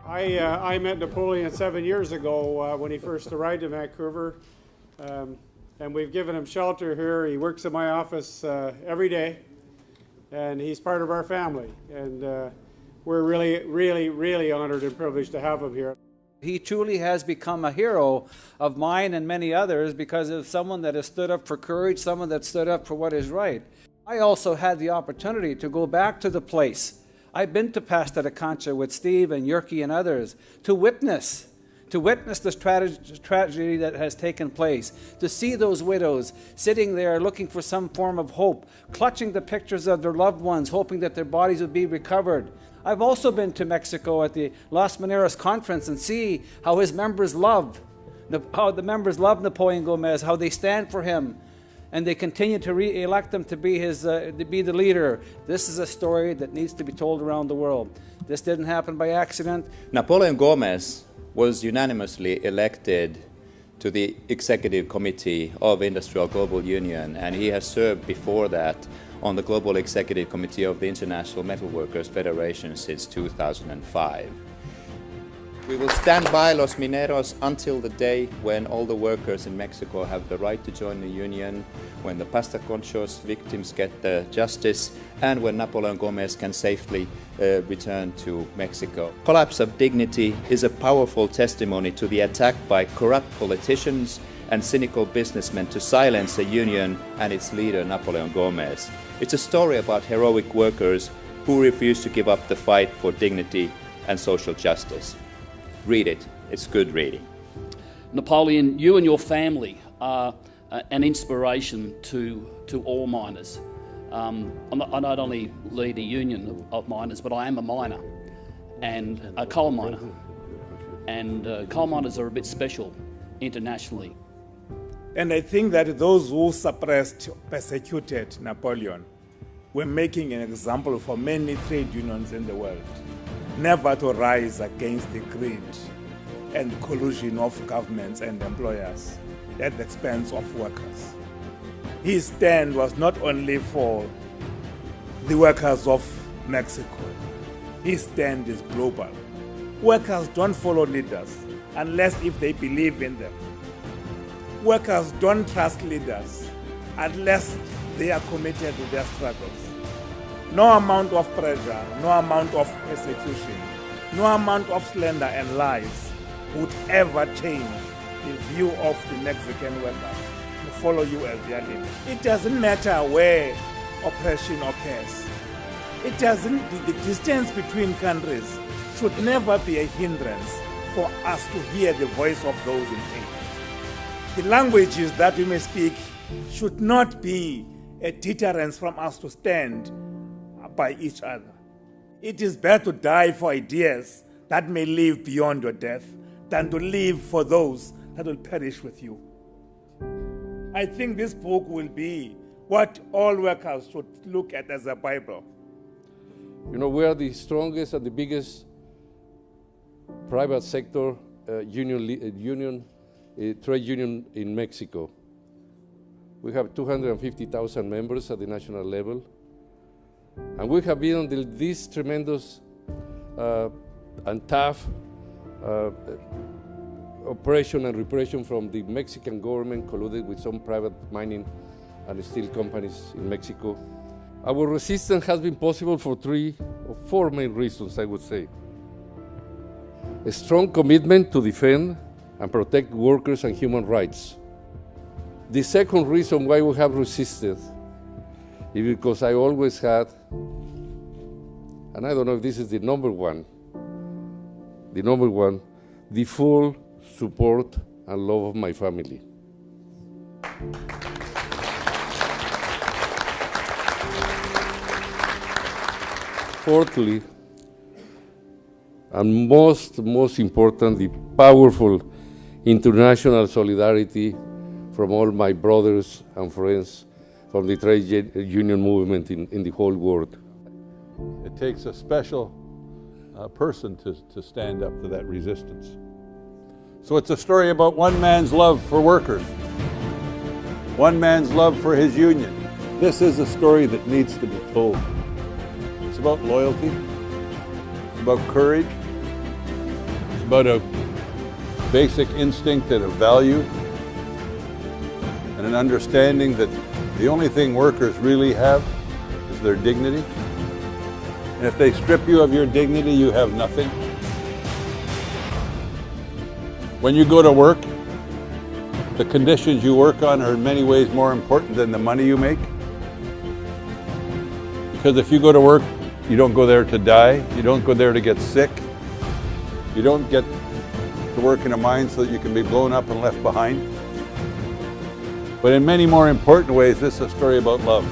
I met Napoleon 7 years ago when he first arrived in Vancouver, and we've given him shelter here. He works in my office every day, and he's part of our family. And we're really honored and privileged to have him here. He truly has become a hero of mine and many others because of someone that has stood up for courage, someone that stood up for what is right. I also had the opportunity to go back to the place. I've been to Pasta de Concha with Steve and Yerke and others to witness this tragedy that has taken place, to see those widows sitting there looking for some form of hope, clutching the pictures of their loved ones, hoping that their bodies would be recovered. I've also been to Mexico at the Las Mineras conference and see how his members love, how the members love Napoleon Gomez, how they stand for him, and they continue to re-elect him to be the leader. This is a story that needs to be told around the world. This didn't happen by accident. Napoleon Gomez was unanimously elected to the Executive Committee of Industrial Global Union, and he has served before that on the Global Executive Committee of the International Metalworkers Federation since 2005. We will stand by Los Mineros until the day when all the workers in Mexico have the right to join the union, when the Pasta Conchos victims get the justice, and when Napoleon Gomez can safely return to Mexico. Collapse of Dignity is a powerful testimony to the attack by corrupt politicians and cynical businessmen to silence the union and its leader Napoleon Gomez. It's a story about heroic workers who refuse to give up the fight for dignity and social justice. Read it. It's good reading. Napoleon, you and your family are an inspiration to all miners. I not only lead a union of miners, but I am a miner and a coal miner. And coal miners are a bit special internationally. And I think that those who suppressed, persecuted Napoleon were making an example for many trade unions in the world, never to rise against the greed and collusion of governments and employers at the expense of workers. His stand was not only for the workers of Mexico. His stand is global. Workers don't follow leaders unless if they believe in them. Workers don't trust leaders unless they are committed to their struggles. No amount of pressure, no amount of persecution, no amount of slander and lies would ever change the view of the Mexican workers to follow you as their leader. It doesn't matter where oppression occurs. It doesn't, the distance between countries should never be a hindrance for us to hear the voice of those in pain. The languages that we may speak should not be a deterrence from us to stand by each other. It is better to die for ideas that may live beyond your death than to live for those that will perish with you. I think this book will be what all workers should look at as a Bible. You know, we are the strongest and the biggest private sector trade union in Mexico. We have 250,000 members at the national level. And we have been under this tremendous and tough oppression and repression from the Mexican government, colluded with some private mining and steel companies in Mexico. Our resistance has been possible for 3 or 4 main reasons, I would say. A strong commitment to defend and protect workers and human rights. The second reason why we have resisted is because I always had, and I don't know if this is the number one, the full support and love of my family. Fourthly, and most important, the powerful international solidarity from all my brothers and friends from the trade union movement in the whole world. It takes a special person to stand up to that resistance. So it's a story about one man's love for workers, one man's love for his union. This is a story that needs to be told. It's about loyalty, it's about courage, about a basic instinct and a value and an understanding that the only thing workers really have is their dignity. And if they strip you of your dignity, you have nothing. When you go to work, the conditions you work on are in many ways more important than the money you make. Because if you go to work, you don't go there to die, you don't go there to get sick, you don't get to work in a mine so that you can be blown up and left behind. But in many more important ways, this is a story about love.